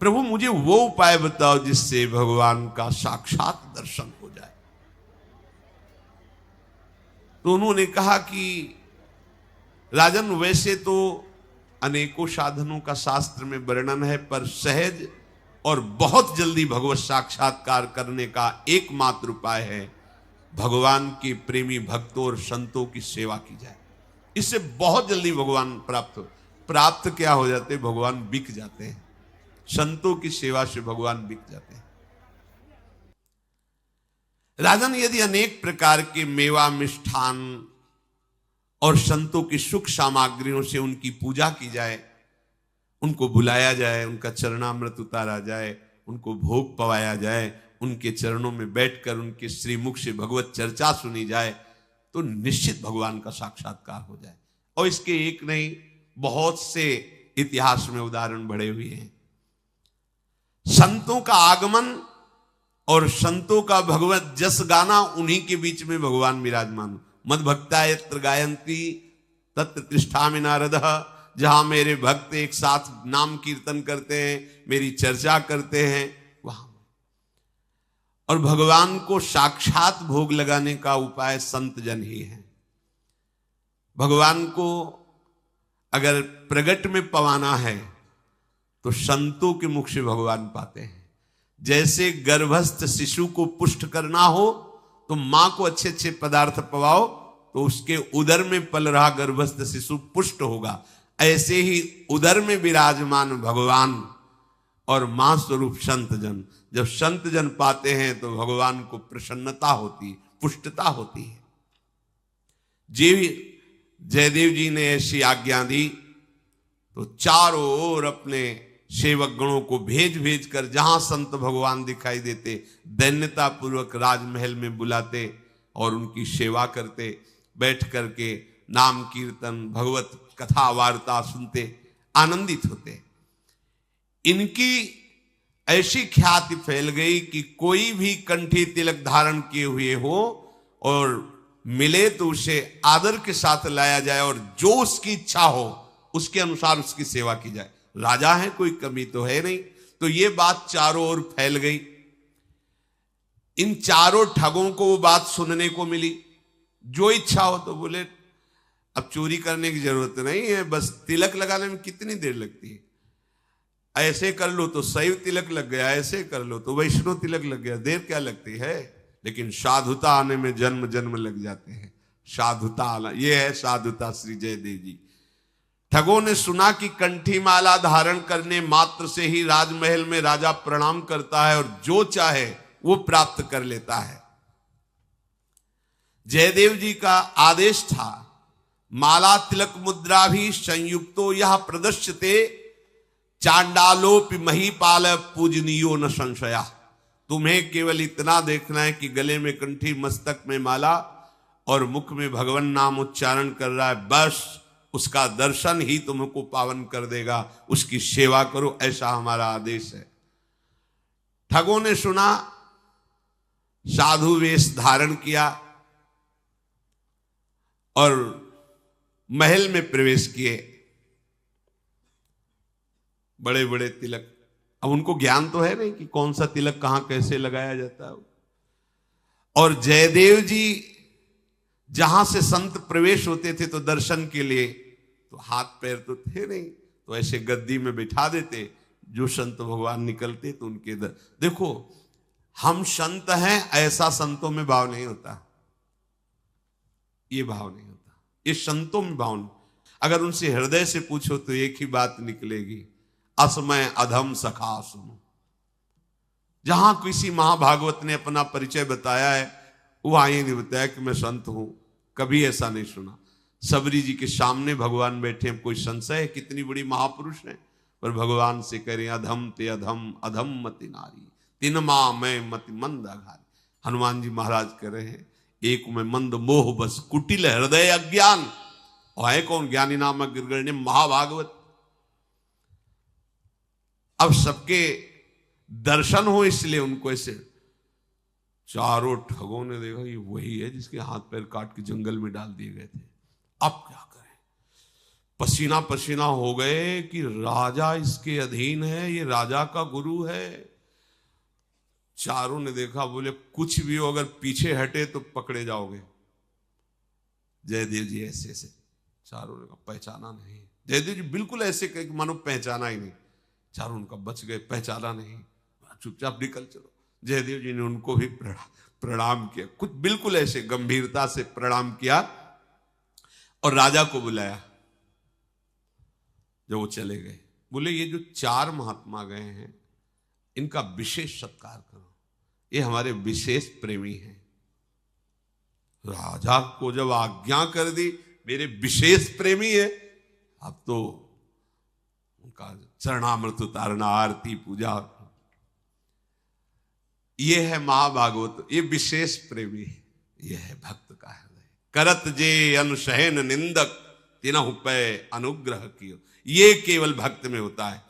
प्रभु मुझे वो उपाय बताओ जिससे भगवान का साक्षात दर्शन हो जाए। तो उन्होंने कहा कि राजन, वैसे तो अनेकों साधनों का शास्त्र में वर्णन है, पर सहज और बहुत जल्दी भगवत साक्षात्कार करने का एकमात्र उपाय है भगवान के प्रेमी भक्तों और संतों की सेवा की जाए। इससे बहुत जल्दी भगवान प्राप्त क्या हो जाते, भगवान बिक जाते हैं। संतों की सेवा से भगवान बिक जाते हैं। राजन, यदि अनेक प्रकार के मेवा मिष्ठान और संतों की सुख सामग्रियों से उनकी पूजा की जाए, उनको बुलाया जाए, उनका चरणामृत उतारा जाए, उनको भोग पवाया जाए, उनके चरणों में बैठकर उनके श्रीमुख से भगवत चर्चा सुनी जाए, तो निश्चित भगवान का साक्षात्कार हो जाए। और इसके एक नहीं, बहुत से इतिहास में उदाहरण बढ़े हुए हैं। संतों का आगमन और संतों का भगवत जस गाना, उन्हीं के बीच में भगवान विराजमान। मद भक्ता यत्र गायंती तत्र तिष्ठामि नारदः। जहां मेरे भक्त एक साथ नाम कीर्तन करते हैं, मेरी चर्चा करते हैं, वहां। और भगवान को साक्षात भोग लगाने का उपाय संत जन ही है। भगवान को अगर प्रगट में पवाना है तो संतों के मुख से भगवान पाते हैं। जैसे गर्भस्थ शिशु को पुष्ट करना हो तो मां को अच्छे अच्छे पदार्थ पवाओ तो उसके उदर में पल रहा गर्भस्थ शिशु पुष्ट होगा। ऐसे ही उदर में विराजमान भगवान और मां स्वरूप संत जन, जब संत जन पाते हैं तो भगवान को प्रसन्नता होती, पुष्टता होती है। जयदेव जी ने ऐसी आज्ञा दी तो चारों ओर अपने सेवक गणों को भेज भेज कर जहां संत भगवान दिखाई देते, दैन्यता पूर्वक राजमहल में बुलाते और उनकी सेवा करते। बैठ करके नाम कीर्तन, भगवत कथा वार्ता सुनते, आनंदित होते। इनकी ऐसी ख्याति फैल गई कि कोई भी कंठी तिलक धारण किए हुए हो और मिले तो उसे आदर के साथ लाया जाए और जो उसकी इच्छा हो उसके अनुसार उसकी सेवा की जाए। राजा है, कोई कमी तो है नहीं। तो ये बात चारों ओर फैल गई। इन चारों ठगों को वो बात सुनने को मिली। जो इच्छा हो तो बोले अब चोरी करने की जरूरत नहीं है, बस तिलक लगाने में कितनी देर लगती है। ऐसे कर लो तो शैव तिलक लग गया, ऐसे कर लो तो वैष्णव तिलक लग गया, देर क्या लगती है। लेकिन साधुता आने में जन्म जन्म लग जाते हैं। साधुता आना, ये है साधुता श्री जयदेव जी। ठगों ने सुना कि कंठी माला धारण करने मात्र से ही राजमहल में राजा प्रणाम करता है और जो चाहे वो प्राप्त कर लेता है। जयदेव जी का आदेश था, माला तिलक मुद्रा भी संयुक्तो यह प्रदर्श्यते चांडालोपि महीपाल पूजनीयो न संशया। तुम्हें केवल इतना देखना है कि गले में कंठी, मस्तक में माला और मुख में भगवान नाम उच्चारण कर रहा है, बस उसका दर्शन ही तुमको पावन कर देगा। उसकी सेवा करो, ऐसा हमारा आदेश है। ठगों ने सुना, साधु वेश धारण किया और महल में प्रवेश किए। बड़े बड़े तिलक, अब उनको ज्ञान तो है नहीं कि कौन सा तिलक कहां कैसे लगाया जाता है। और जयदेव जी जहां से संत प्रवेश होते थे तो दर्शन के लिए, तो हाथ पैर तो थे नहीं, तो ऐसे गद्दी में बिठा देते। जो संत भगवान निकलते तो उनके देखो, हम संत हैं ऐसा संतों में भाव नहीं होता। ये भाव नहीं होता, ये संतों में भाव नहीं। अगर उनसे हृदय से पूछो तो एक ही बात निकलेगी, असमय अधम सखा सुनो। जहां किसी महाभागवत ने अपना परिचय बताया है, वो आए नहीं बताया कि मैं संत हूं, कभी ऐसा नहीं सुना। सबरी जी के सामने भगवान बैठे हैं, कोई संशय है कितनी बड़ी महापुरुष है, पर भगवान से करें अधम ते अधम अधम मति नारी तिन मां मैं मति मंद अघारी। हनुमान जी महाराज कह रहे हैं, एक में मंद मोह बस कुटिल हृदय अज्ञान। और है कौन? ज्ञानी नामक गिरगण्य महाभागवत। अब सबके दर्शन हो इसलिए उनको ऐसे चारों ठगों ने देखा ये वही है जिसके हाथ पैर काट के जंगल में डाल दिए गए थे। अब क्या करें? पसीना पसीना हो गए कि राजा इसके अधीन है, ये राजा का गुरु है। चारों ने देखा, बोले कुछ भी हो, अगर पीछे हटे तो पकड़े जाओगे। जयदेव जी ऐसे ऐसे, चारों ने कहा पहचाना नहीं। जयदेव जी बिल्कुल ऐसे कहे कि मानो पहचाना ही नहीं। चारों उनका बच गए, पहचाना नहीं, चुपचाप निकल चलो। जयदेव जी ने उनको भी प्रणाम किया, कुछ बिल्कुल ऐसे गंभीरता से प्रणाम किया और राजा को बुलाया। जब वो चले गए, बोले ये जो 4 महात्मा गए हैं इनका विशेष सत्कार करो, ये हमारे विशेष प्रेमी हैं। राजा को जब आज्ञा कर दी, मेरे विशेष प्रेमी है, अब तो उनका चरणामृत उतारना, आरती पूजा, ये है महाभागवत, ये विशेष प्रेमी है, ये है भक्त का हृदय। करत जे अनुशहन निंदक तिनहु पे अनुग्रह कियो, ये केवल भक्त में होता है,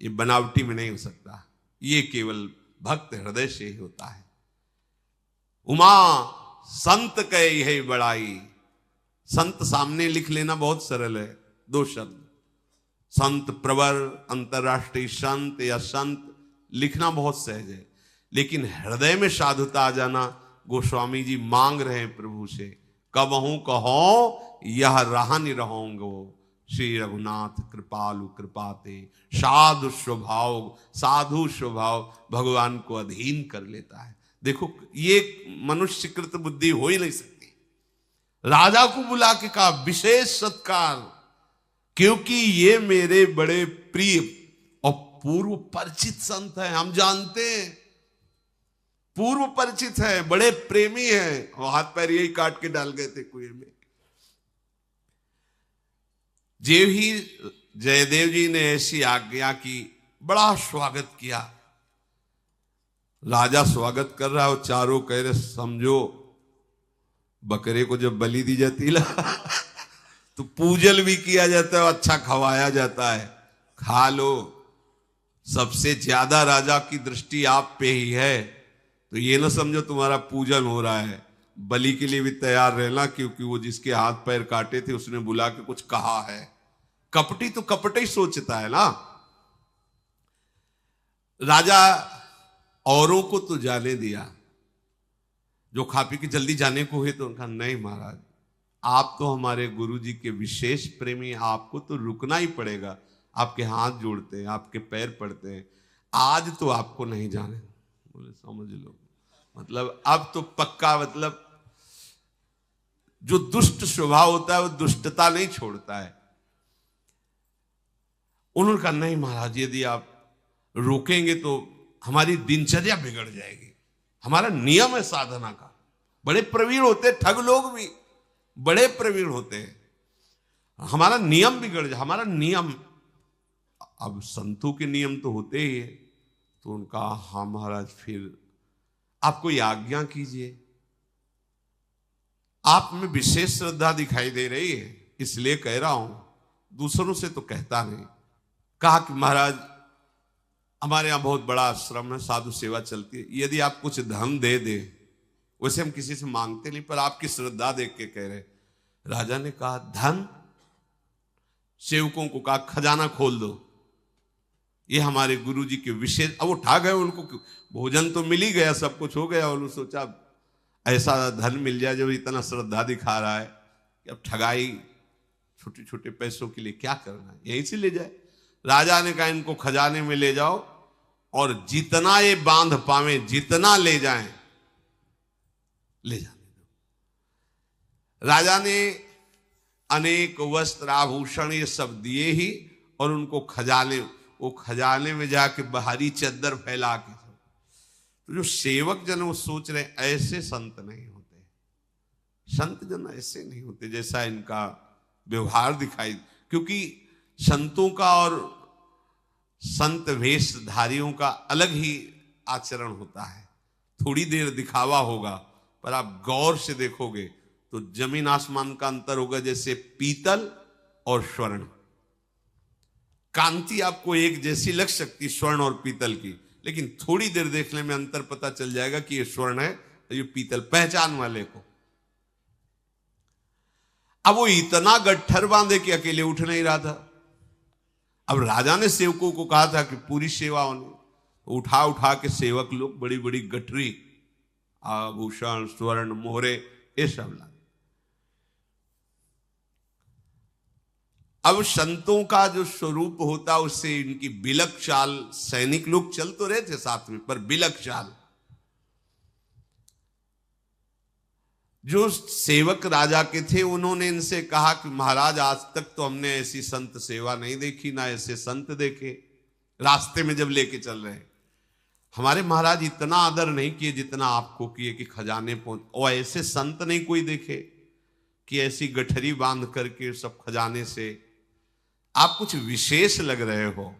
ये बनावटी में नहीं हो सकता, ये केवल भक्त हृदय से ही होता है। उमा संत कहे यही बड़ाई, संत सामने लिख लेना बहुत सरल है, 2 शब्द, संत प्रवर, अंतरराष्ट्रीय संत या संत, लिखना बहुत सहज है, लेकिन हृदय में साधुता आ जाना गोस्वामी जी मांग रहे हैं प्रभु से। कबहू कहो यह रहा नहीं रहोंगो, श्री रघुनाथ कृपालु कृपाते, साधु स्वभाव, साधु स्वभाव भगवान को अधीन कर लेता है। देखो ये मनुष्य कृत बुद्धि हो ही नहीं सकती। राजा को बुला के कहा विशेष सत्कार, क्योंकि ये मेरे बड़े प्रिय और पूर्व परिचित संत हैं, हम जानते हैं, पूर्व परिचित है, बड़े प्रेमी हैं, और हाथ पैर यही काट के डाल गए थे कुएं में। जे ही जयदेव जी ने ऐसी आज्ञा की, बड़ा स्वागत किया। राजा स्वागत कर रहा है और चारों कह रहे समझो बकरे को जब बलि दी जाती है तो पूजल भी किया जाता है, अच्छा खवाया जाता है, खा लो। सबसे ज्यादा राजा की दृष्टि आप पे ही है, तो ये ना समझो तुम्हारा पूजन हो रहा है। बलि के लिए भी तैयार रहना, क्योंकि वो जिसके हाथ पैर काटे थे उसने बुला के कुछ कहा है। कपटी तो कपट ही सोचता है ना। राजा औरों को तो जाने दिया, जो खा पी के जल्दी जाने को हुए तो उनका नहीं महाराज, आप तो हमारे गुरु जी के विशेष प्रेमी, आपको तो रुकना ही पड़ेगा, आपके हाथ जोड़ते हैं, आपके पैर पड़ते हैं, आज तो आपको नहीं जाने। बोले समझ लो, मतलब अब तो पक्का, मतलब जो दुष्ट स्वभाव होता है वो दुष्टता नहीं छोड़ता है। उन्होंने कहा नहीं महाराज, यदि आप रोकेंगे तो हमारी दिनचर्या बिगड़ जाएगी, हमारा नियम है साधना का। बड़े प्रवीण होते हैं ठग लोग भी, बड़े प्रवीण होते हैं, हमारा नियम बिगड़ जाए, हमारा नियम। अब संतों के नियम तो होते ही है। तो उनका हाँ महाराज, फिर आप कोई आज्ञा कीजिए, आप में विशेष श्रद्धा दिखाई दे रही है इसलिए कह रहा हूं, दूसरों से तो कहता नहीं। कहा कि महाराज हमारे यहां बहुत बड़ा आश्रम है, साधु सेवा चलती है, यदि आप कुछ धन दे दे, वैसे हम किसी से मांगते नहीं, पर आपकी श्रद्धा देख के कह रहे। राजा ने कहा धन, सेवकों को कहा खजाना खोल दो, ये हमारे गुरु जी के विशेष। अब वो ठा गए, उनको भोजन तो मिल ही गया, सब कुछ हो गया, और सोचा ऐसा धन मिल जाए जो इतना श्रद्धा दिखा रहा है, कि अब ठगाई छोटे छोटे पैसों के लिए क्या करना है, यहीं से ले जाए। राजा ने कहा इनको खजाने में ले जाओ, और जितना ये बांध पावे, जितना ले जाएं ले जाने दो। राजा ने अनेक वस्त्र आभूषण ये सब दिए ही, और उनको खजाने, वो खजाने में जाके बाहरी चद्दर फैला के। तो जो सेवक जन वो सोच रहे ऐसे संत नहीं होते, संत जन ऐसे नहीं होते जैसा इनका व्यवहार दिखाई। क्योंकि संतों का और संत वेशधारियों का अलग ही आचरण होता है। थोड़ी देर दिखावा होगा, पर आप गौर से देखोगे तो जमीन आसमान का अंतर होगा, जैसे पीतल और स्वर्ण। कांति आपको एक जैसी लग सकती स्वर्ण और पीतल की, लेकिन थोड़ी देर देखने में अंतर पता चल जाएगा कि ये स्वर्ण है और ये पीतल, पहचान वाले को। अब वो इतना गट्ठर बांधे कि अकेले उठ नहीं रहा था। अब राजा ने सेवकों को कहा था कि पूरी सेवा होने, उठा उठा के सेवक लोग बड़ी बड़ी गठरी, आभूषण, स्वर्ण, मोहरे, ये सब ला। अब संतों का जो स्वरूप होता उससे इनकी बिलक चाल, सैनिक लोग चल तो रहे थे साथ में, पर बिलक चाल। जो सेवक राजा के थे उन्होंने इनसे कहा कि महाराज आज तक तो हमने ऐसी संत सेवा नहीं देखी, ना ऐसे संत देखे। रास्ते में जब लेके चल रहे हैं, हमारे महाराज इतना आदर नहीं किए जितना आपको किए कि खजाने पहुंच, और ऐसे संत नहीं कोई देखे कि ऐसी गठरी बांध करके सब खजाने से, आप कुछ विशेष लग रहे हो।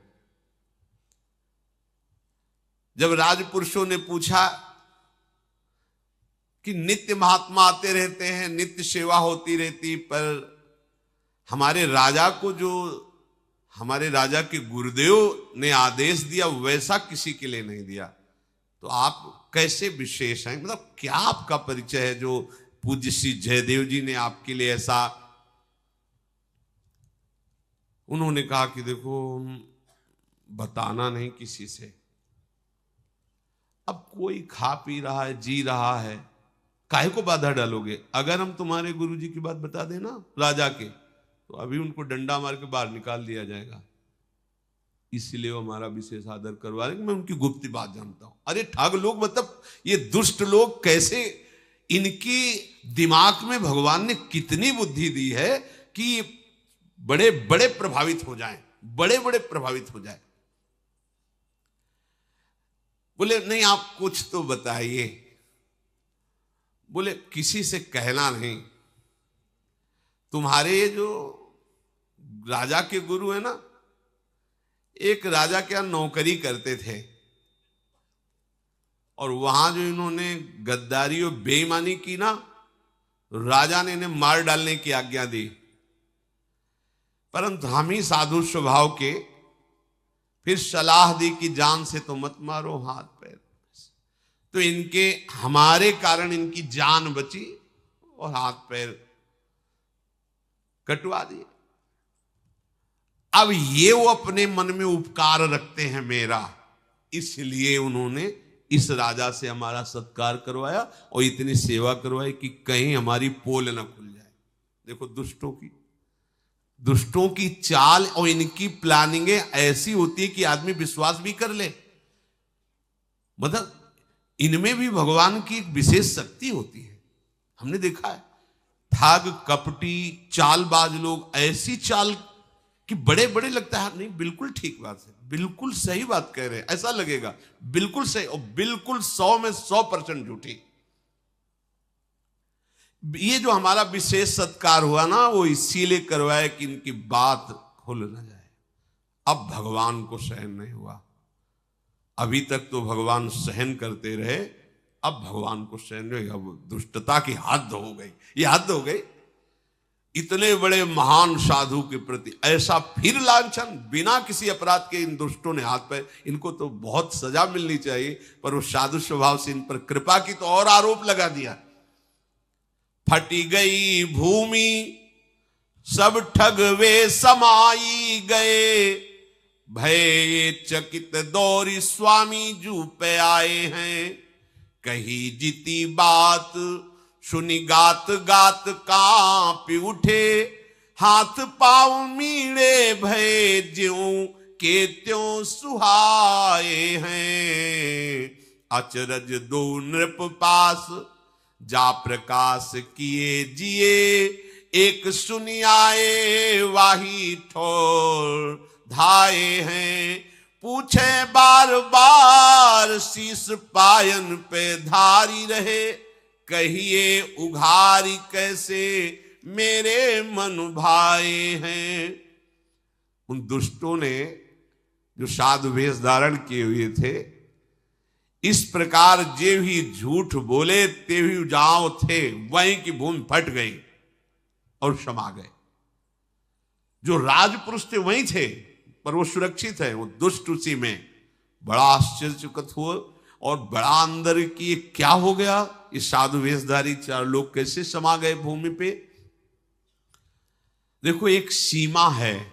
जब राजपुरुषों ने पूछा कि नित्य महात्मा आते रहते हैं, नित्य सेवा होती रहती, पर हमारे राजा को जो हमारे राजा के गुरुदेव ने आदेश दिया वैसा किसी के लिए नहीं दिया, तो आप कैसे विशेष हैं? मतलब क्या आपका परिचय है जो पूज्य श्री जयदेव जी ने आपके लिए ऐसा? उन्होंने कहा कि देखो बताना नहीं किसी से। अब कोई खा पी रहा है, जी रहा है, काहे को बाधा डालोगे? अगर हम तुम्हारे गुरुजी की बात बता देना राजा के, तो अभी उनको डंडा मार के बाहर निकाल दिया जाएगा। इसलिए वो हमारा विशेष आदर करवा रहे, मैं उनकी गुप्त बात जानता हूं। अरे ठग लोग, मतलब ये दुष्ट लोग कैसे, इनकी दिमाग में भगवान ने कितनी बुद्धि दी है कि बड़े बड़े प्रभावित हो जाएं, बड़े बड़े प्रभावित हो जाए। बोले नहीं आप कुछ तो बताइए। बोले किसी से कहना नहीं, तुम्हारे जो राजा के गुरु है ना, एक राजा के यहां नौकरी करते थे, और वहां जो इन्होंने गद्दारी और बेईमानी की ना, राजा ने इन्हें मार डालने की आज्ञा दी। परंतु हम ही साधु स्वभाव के फिर सलाह दी कि जान से तो मत मारो, हाथ पैर। तो इनके हमारे कारण इनकी जान बची और हाथ पैर कटवा दिए। अब ये वो अपने मन में उपकार रखते हैं मेरा, इसलिए उन्होंने इस राजा से हमारा सत्कार करवाया और इतनी सेवा करवाई कि कहीं हमारी पोल ना खुल जाए। देखो दुष्टों की चाल और इनकी प्लानिंगें ऐसी होती है कि आदमी विश्वास भी कर ले। मतलब इनमें भी भगवान की एक विशेष शक्ति होती है। हमने देखा है ठग, कपटी, चालबाज लोग ऐसी चाल कि बड़े बड़े लगता है, नहीं बिल्कुल ठीक बात है, बिल्कुल सही बात कह रहे हैं, ऐसा लगेगा बिल्कुल सही, और बिल्कुल 100 में 100% झूठी। ये जो हमारा विशेष सत्कार हुआ ना, वो इसीलिए करवाया कि इनकी बात खुल ना जाए। अब भगवान को सहन नहीं हुआ। अभी तक तो भगवान सहन करते रहे, अब भगवान को सहन नहीं, अब दुष्टता की हद हो गई। ये हद हो गई, इतने बड़े महान साधु के प्रति ऐसा फिर लांछन, बिना किसी अपराध के इन दुष्टों ने हाथ पे, इनको तो बहुत सजा मिलनी चाहिए, पर वो साधु स्वभाव से इन पर कृपा की तो और आरोप लगा दिया। फटी गई भूमि सब ठगवे समाई गए, भय चकित दौरी स्वामी जू पे आए हैं। कही जीती बात सुनी गात गात कांप उठे, हाथ पांव मीड़े भय ज्यों के त्यों सुहाए हैं। अचरज दो नृप पास जा प्रकाश किए जिए, एक सुनी आए वाही ठोर धाए हैं। पूछे बार बार शीश पायन पे धारी रहे, कहिए उघारी कैसे मेरे मन भाए हैं। उन दुष्टों ने जो साधु वेश धारण किए हुए थे, इस प्रकार जे भी झूठ बोले ते भी जाओ थे, वहीं की भूमि फट गई और समा गए। जो राजपुरुष थे वहीं थे, पर वो सुरक्षित है, वो दुष्ट उसी में। बड़ा आश्चर्यचकित हुआ और बड़ा अंदर की क्या हो गया, इस साधु वेशधारी 4 लोग कैसे समा गए भूमि पे। देखो, एक सीमा है।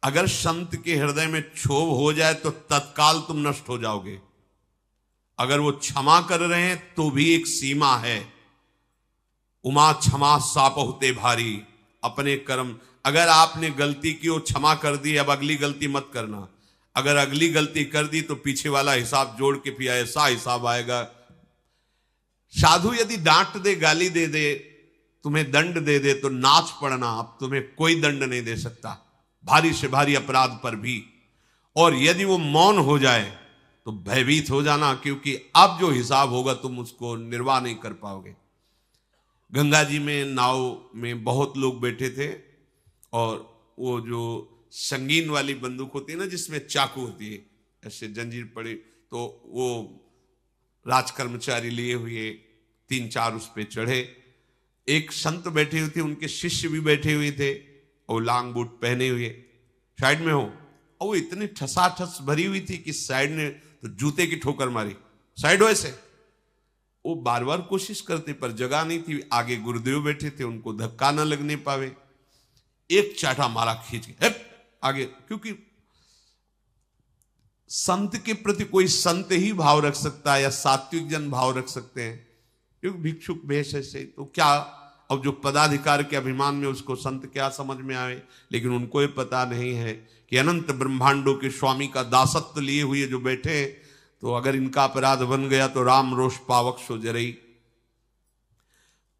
अगर संत के हृदय में क्षोभ हो जाए तो तत्काल तुम नष्ट हो जाओगे। अगर वो क्षमा कर रहे हैं तो भी एक सीमा है। उमा क्षमा सापहुते भारी, अपने कर्म। अगर आपने गलती की और क्षमा कर दी, अब अगली गलती मत करना। अगर अगली गलती कर दी तो पीछे वाला हिसाब जोड़ के फिर ऐसा हिसाब आएगा। साधु यदि डांट दे, गाली दे दे, तुम्हें दंड दे दे तो नाच पड़ना, अब तुम्हें कोई दंड नहीं दे सकता, भारी से भारी अपराध पर भी। और यदि वो मौन हो जाए तो भयभीत हो जाना, क्योंकि अब जो हिसाब होगा तुम उसको निर्वाह नहीं कर पाओगे। गंगा जी में नाव में बहुत लोग बैठे थे, और वो जो संगीन वाली बंदूक होती है ना, जिसमें चाकू होती है, ऐसे जंजीर पड़ी, तो वो राज कर्मचारी लिए हुए 3-4 उस पे चढ़े। एक संत बैठे हुए थे, उनके शिष्य भी बैठे हुए थे, और लांग बूट पहने हुए साइड में हो, और वो इतनी ठसाठस भरी हुई थी कि साइड ने तो जूते की ठोकर मारी। साइड हो ऐसे, वो बार बार कोशिश करते पर जगह नहीं थी। आगे गुरुदेव बैठे थे, उनको धक्का न लगने पावे, एक चाटा मारा खींच के आगे। क्योंकि संत के प्रति कोई संत ही भाव रख सकता है, या सात्विक जन भाव रख सकते हैं, क्योंकि भिक्षुक भेष ऐसे तो क्या। अब जो पदाधिकार के अभिमान में, उसको संत क्या समझ में आए। लेकिन उनको ये पता नहीं है कि अनंत ब्रह्मांडों के स्वामी का दासत्व लिए हुए जो बैठे, तो अगर इनका अपराध बन गया तो राम रोष पावक सो जरई।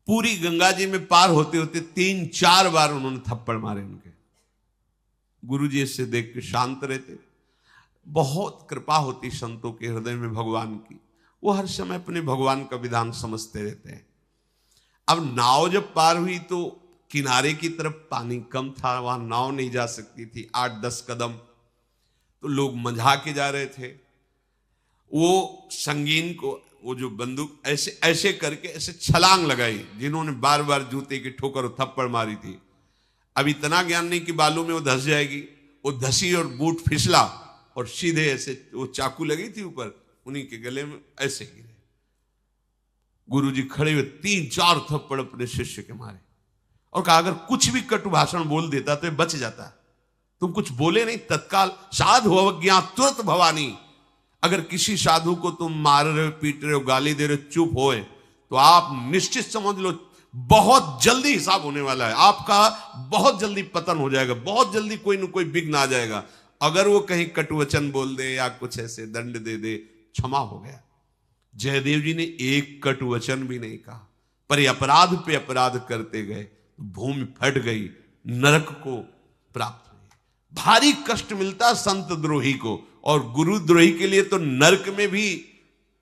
पूरी गंगा जी में पार होते होते 3-4 बार उन्होंने थप्पड़ मारे उनके। गुरुजी इससे देख के शांत रहते। बहुत कृपा होती संतों के हृदय में भगवान की, वो हर समय अपने भगवान का विधान समझते रहते हैं। अब नाव जब पार हुई तो किनारे की तरफ पानी कम था, वहां नाव नहीं जा सकती थी, 8-10 कदम। तो लोग मंझा के जा रहे थे। वो संगीन को, वो जो बंदूक ऐसे ऐसे करके ऐसे छलांग लगाई, जिन्होंने बार बार जूते की ठोकर और थप्पड़ मारी थी। अब इतना ज्ञान नहीं कि बालू में वो धंस जाएगी, वो धसी और बूट फिसला और सीधे ऐसे वो चाकू लगी थी ऊपर, उन्हीं के गले में ऐसे गिरे। गुरुजी खड़े हुए 3-4 थप्पड़ अपने शिष्य के मारे, और कहा अगर कुछ भी कटु भाषण बोल देता तो बच जाता। तुम कुछ बोले नहीं, तत्काल साधु अवज्ञा तुरंत भवानी। अगर किसी साधु को तुम मार रहे हो, पीट रहे हो, गाली दे रहे हो, चुप होए, तो आप निश्चित समझ लो बहुत जल्दी हिसाब होने वाला है आपका, बहुत जल्दी पतन हो जाएगा, बहुत जल्दी कोई न कोई विघ्न आ जाएगा। अगर वो कहीं कटुवचन बोल दे या कुछ ऐसे दंड दे दे, क्षमा हो गया। जयदेव जी ने एक कटुवचन भी नहीं कहा, पर अपराध पे अपराध करते गए, भूमि फट गई, नरक को प्राप्त हुई। भारी कष्ट मिलता संत द्रोही को, और गुरु द्रोही के लिए तो नरक में भी,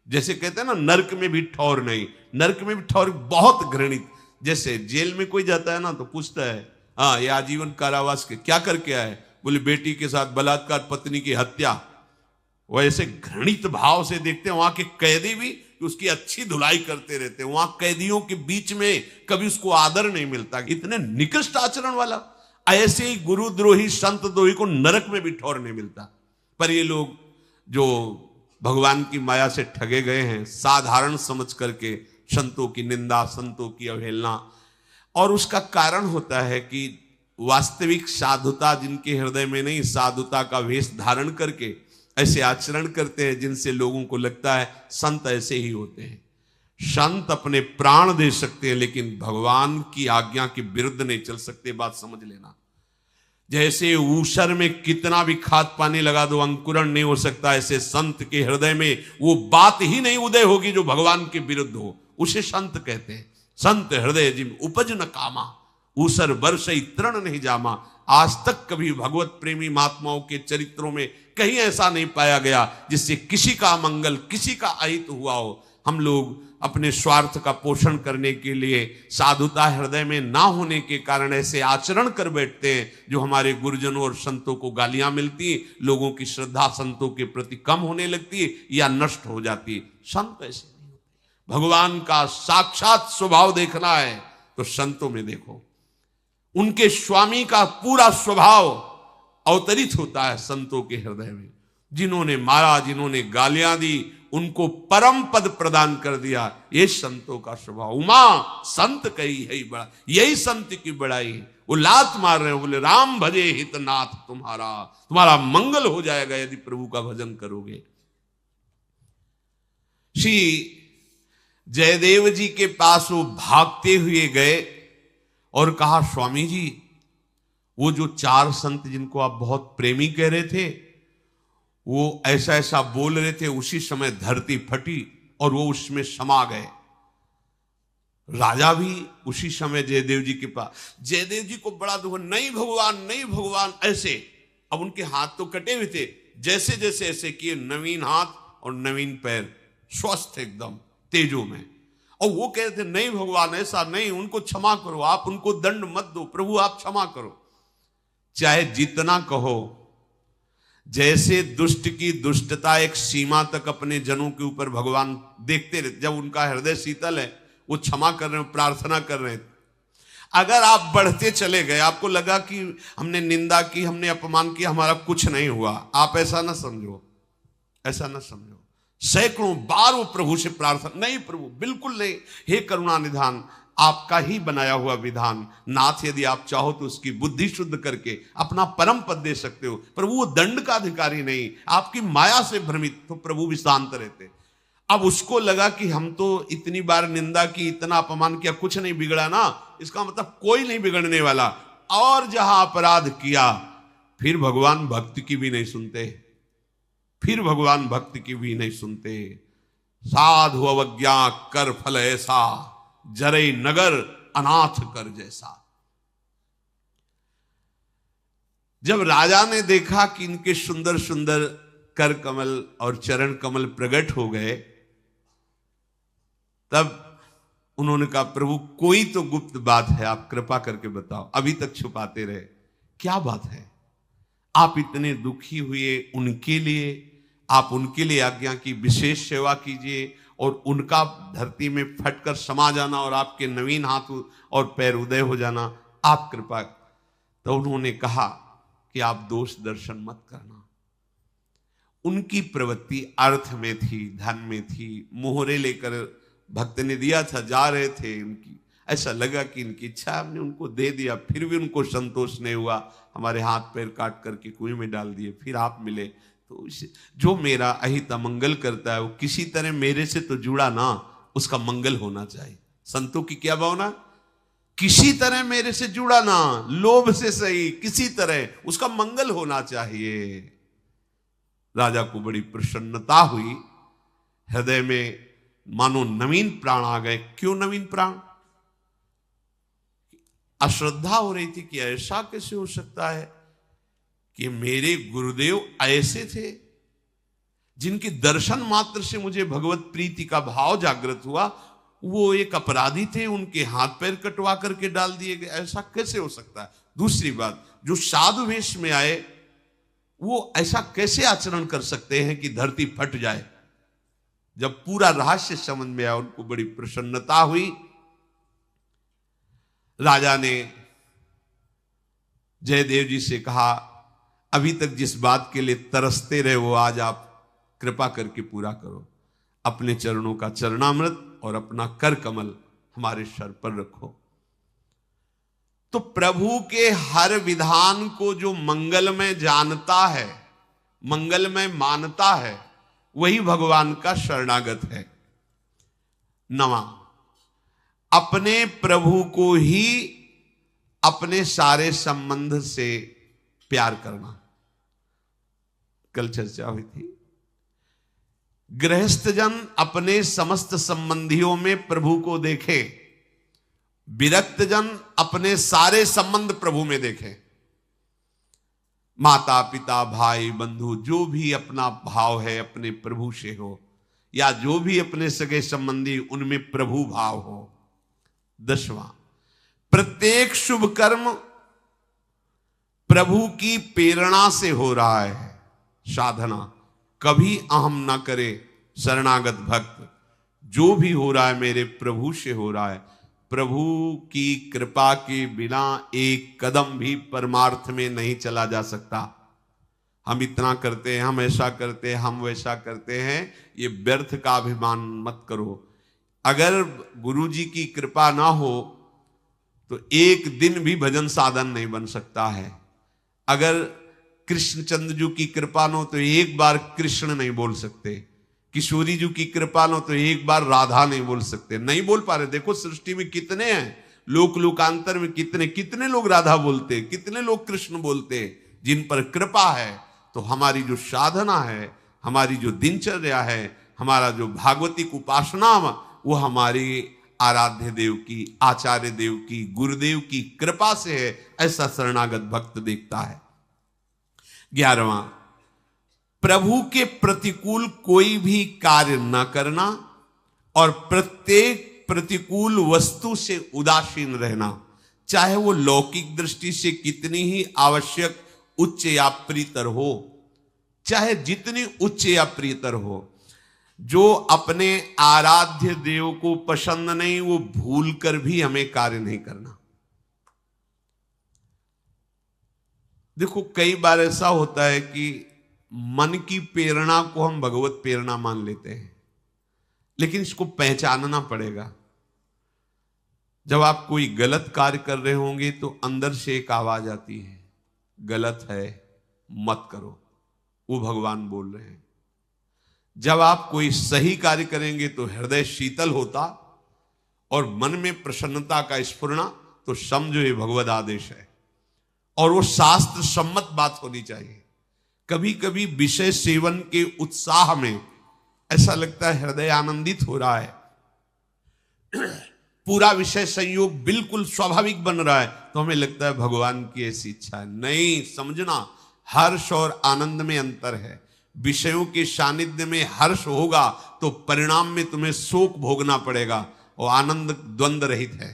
जैसे कहते हैं ना, नरक में भी ठौर नहीं, नरक में भी ठौर बहुत घृणित। जैसे जेल में कोई जाता है ना तो पूछता है, हाँ ये आजीवन कारावास के क्या करके आए, बोले बेटी के साथ बलात्कार, पत्नी की हत्या। वैसे घृणित भाव से देखते हैं। वहां के कैदी भी उसकी अच्छी धुलाई करते रहते हैं। वहां कैदियों के बीच में कभी उसको आदर नहीं मिलता, इतने निकृष्ट आचरण वाला। ऐसे ही गुरुद्रोही संत द्रोही को नरक में भी ठौर नहीं मिलता। पर ये लोग जो भगवान की माया से ठगे गए हैं, साधारण समझ करके संतों की निंदा, संतों की अवहेलना। और उसका कारण होता है कि वास्तविक साधुता जिनके हृदय में नहीं, साधुता का वेश धारण करके ऐसे आचरण करते हैं जिनसे लोगों को लगता है संत ऐसे ही होते हैं। संत अपने प्राण दे सकते हैं, लेकिन भगवान की आज्ञा के विरुद्ध नहीं चल सकते। बात समझ लेना। जैसे ऊसर में कितना भी खाद पानी लगा दो, अंकुरण नहीं हो सकता, ऐसे संत के हृदय में वो बात ही नहीं उदय होगी जो भगवान के विरुद्ध हो। उसे संत कहते हैं। संत हृदय जिम उपज न कामा, ऊसर वर्षई तृण नहीं जामा। आज तक कभी भगवत प्रेमी महात्माओं के चरित्रों में कहीं ऐसा नहीं पाया गया जिससे किसी का मंगल, किसी का अहित हुआ हो। हम लोग अपने स्वार्थ का पोषण करने के लिए, साधुता हृदय में ना होने के कारण ऐसे आचरण कर बैठते हैं जो हमारे गुरुजनों और संतों को गालियां मिलती, लोगों की श्रद्धा संतों के प्रति कम होने लगती है या नष्ट हो जाती है। संत ऐसे नहीं होते। भगवान का साक्षात स्वभाव देखना है तो संतों में देखो। उनके स्वामी का पूरा स्वभाव अवतरित होता है संतों के हृदय में। जिन्होंने मारा, जिन्होंने गालियां दी, उनको परम पद प्रदान कर दिया। ये संतों का स्वभाव। उमा संत कही है बड़ा, यही संत की बड़ाई। वो लात मार रहे हैं, बोले राम भजे हितनाथ तुम्हारा, तुम्हारा मंगल हो जाएगा यदि प्रभु का भजन करोगे। श्री जयदेव जी के पास वो भागते हुए गए और कहा, स्वामी जी वो जो 4 संत जिनको आप बहुत प्रेमी कह रहे थे, वो ऐसा ऐसा बोल रहे थे, उसी समय धरती फटी और वो उसमें समा गए। राजा भी उसी समय जयदेव जी के पास, जयदेव जी को बड़ा दुख, नहीं भगवान नहीं भगवान ऐसे। अब उनके हाथ तो कटे हुए थे, जैसे जैसे ऐसे किए, नवीन हाथ और नवीन पैर, स्वस्थ एकदम तेजो में। और वो कह रहे थे नहीं भगवान ऐसा नहीं, उनको क्षमा करो, आप उनको दंड मत दो, प्रभु आप क्षमा करो। चाहे जितना कहो, जैसे दुष्ट की दुष्टता एक सीमा तक अपने जनों के ऊपर भगवान देखते रहते, जब उनका हृदय शीतल है, वो क्षमा कर रहे हैं, प्रार्थना कर रहे हैं। अगर आप बढ़ते चले गए, आपको लगा कि हमने निंदा की, हमने अपमान किया, हमारा कुछ नहीं हुआ, आप ऐसा ना समझो, ऐसा ना समझो। सैकड़ों बार वो प्रभु से प्रार्थना, नहीं प्रभु बिल्कुल नहीं, हे करुणा निधान, आपका ही बनाया हुआ विधान, नाथ यदि आप चाहो तो उसकी बुद्धि शुद्ध करके अपना परम पद दे सकते हो। प्रभु वो दंड का अधिकारी नहीं, आपकी माया से भ्रमित, तो प्रभु भी शांत रहते। अब उसको लगा कि हम तो इतनी बार निंदा की, इतना अपमान किया, कुछ नहीं बिगड़ा ना, इसका मतलब कोई नहीं बिगड़ने वाला। और जहां अपराध किया, फिर भगवान भक्त की भी नहीं सुनते, फिर भगवान भक्त की भी नहीं सुनते। साधु अवज्ञा कर फल ऐसा, जरे नगर अनाथ कर जैसा। जब राजा ने देखा कि इनके सुंदर सुंदर कर कमल और चरण कमल प्रकट हो गए, तब उन्होंने कहा प्रभु कोई तो गुप्त बात है, आप कृपा करके बताओ, अभी तक छुपाते रहे, क्या बात है? आप इतने दुखी हुए उनके लिए, आप उनके लिए आज्ञा की विशेष सेवा कीजिए और उनका धरती में फटकर समा जाना और आपके नवीन हाथ और पैर उदय हो जाना, आप कृपा। तो उन्होंने कहा कि आप दोष दर्शन मत करना। उनकी प्रवृत्ति अर्थ में थी, धन में थी, मोहरे लेकर भक्त ने दिया था, जा रहे थे, उनकी ऐसा लगा कि इनकी इच्छा, हमने उनको दे दिया, फिर भी उनको संतोष नहीं हुआ, हमारे हाथ पैर काट करके कुएं में डाल दिए, फिर आप मिले। तो जो मेरा अहित अमंगल करता है वो किसी तरह मेरे से तो जुड़ा ना, उसका मंगल होना चाहिए। संतों की क्या भावना, किसी तरह मेरे से जुड़ा ना, लोभ से सही, किसी तरह उसका मंगल होना चाहिए। राजा को बड़ी प्रसन्नता हुई, हृदय में मानो नवीन प्राण आ गए। क्यों नवीन प्राण? अश्रद्धा हो रही थी कि ऐसा कैसे हो सकता है कि मेरे गुरुदेव ऐसे थे जिनके दर्शन मात्र से मुझे भगवत प्रीति का भाव जागृत हुआ, वो एक अपराधी थे, उनके हाथ पैर कटवा करके डाल दिए गए, ऐसा कैसे हो सकता है? दूसरी बात, जो साधु वेश में आए वो ऐसा कैसे आचरण कर सकते हैं कि धरती फट जाए? जब पूरा रहस्य समझ में आया, उनको बड़ी प्रसन्नता हुई। राजा ने जयदेव जी से कहा, अभी तक जिस बात के लिए तरसते रहे वो आज आप कृपा करके पूरा करो। अपने चरणों का चरणामृत और अपना कर कमल हमारे सर पर रखो। तो प्रभु के हर विधान को जो मंगलमय जानता है, मंगलमय मानता है, वही भगवान का शरणागत है। नवा, अपने प्रभु को ही अपने सारे संबंध से प्यार करना। कल चर्चा हुई थी, गृहस्थ जन अपने समस्त संबंधियों में प्रभु को देखे, विरक्त जन अपने सारे संबंध प्रभु में देखे। माता पिता भाई बंधु जो भी अपना भाव है अपने प्रभु से हो, या जो भी अपने सगे संबंधी उनमें प्रभु भाव हो। 10वां, प्रत्येक शुभ कर्म प्रभु की प्रेरणा से हो रहा है। साधना कभी अहम ना करे शरणागत भक्त, जो भी हो रहा है मेरे प्रभु से हो रहा है। प्रभु की कृपा के बिना एक कदम भी परमार्थ में नहीं चला जा सकता। हम इतना करते हैं, हम ऐसा करते हैं, हम वैसा करते हैं, ये व्यर्थ का अभिमान मत करो। अगर गुरु जी की कृपा ना हो तो एक दिन भी भजन साधन नहीं बन सकता है। अगर कृष्णचंद्र जी की कृपा न हो तो एक बार कृष्ण नहीं बोल सकते, किशोरी जी की कृपा न हो तो एक बार राधा नहीं बोल सकते, नहीं बोल पा रहे। देखो सृष्टि में कितने हैं, लोक लोकांतर में कितने कितने लोग राधा बोलते, कितने लोग कृष्ण बोलते, जिन पर कृपा है। तो हमारी जो साधना है, हमारी जो दिनचर्या है, हमारा जो भागवतिक उपासना, वो हमारी आराध्य देव की, आचार्य देव की, गुरुदेव की कृपा से है, ऐसा शरणागत भक्त देखता है। 11वां, प्रभु के प्रतिकूल कोई भी कार्य न करना और प्रत्येक प्रतिकूल वस्तु से उदासीन रहना, चाहे वो लौकिक दृष्टि से कितनी ही आवश्यक, उच्च या प्रियतर हो, चाहे जितनी उच्च या प्रियतर हो। जो अपने आराध्य देव को पसंद नहीं, वो भूल कर भी हमें कार्य नहीं करना। देखो कई बार ऐसा होता है कि मन की प्रेरणा को हम भगवत प्रेरणा मान लेते हैं, लेकिन इसको पहचानना पड़ेगा। जब आप कोई गलत कार्य कर रहे होंगे तो अंदर से एक आवाज आती है, गलत है मत करो, वो भगवान बोल रहे हैं। जब आप कोई सही कार्य करेंगे तो हृदय शीतल होता और मन में प्रसन्नता का स्फुरना, तो समझो ये भगवद आदेश है और वो शास्त्र सम्मत बात होनी चाहिए। कभी कभी विषय सेवन के उत्साह में ऐसा लगता है हृदय आनंदित हो रहा है, पूरा विषय संयोग बिल्कुल स्वाभाविक बन रहा है, तो हमें लगता है भगवान की ऐसी इच्छा है। नहीं, समझना हर्ष और आनंद में अंतर है। विषयों के सानिध्य में हर्ष होगा तो परिणाम में तुम्हें शोक भोगना पड़ेगा, और आनंद द्वंद्व रहित है।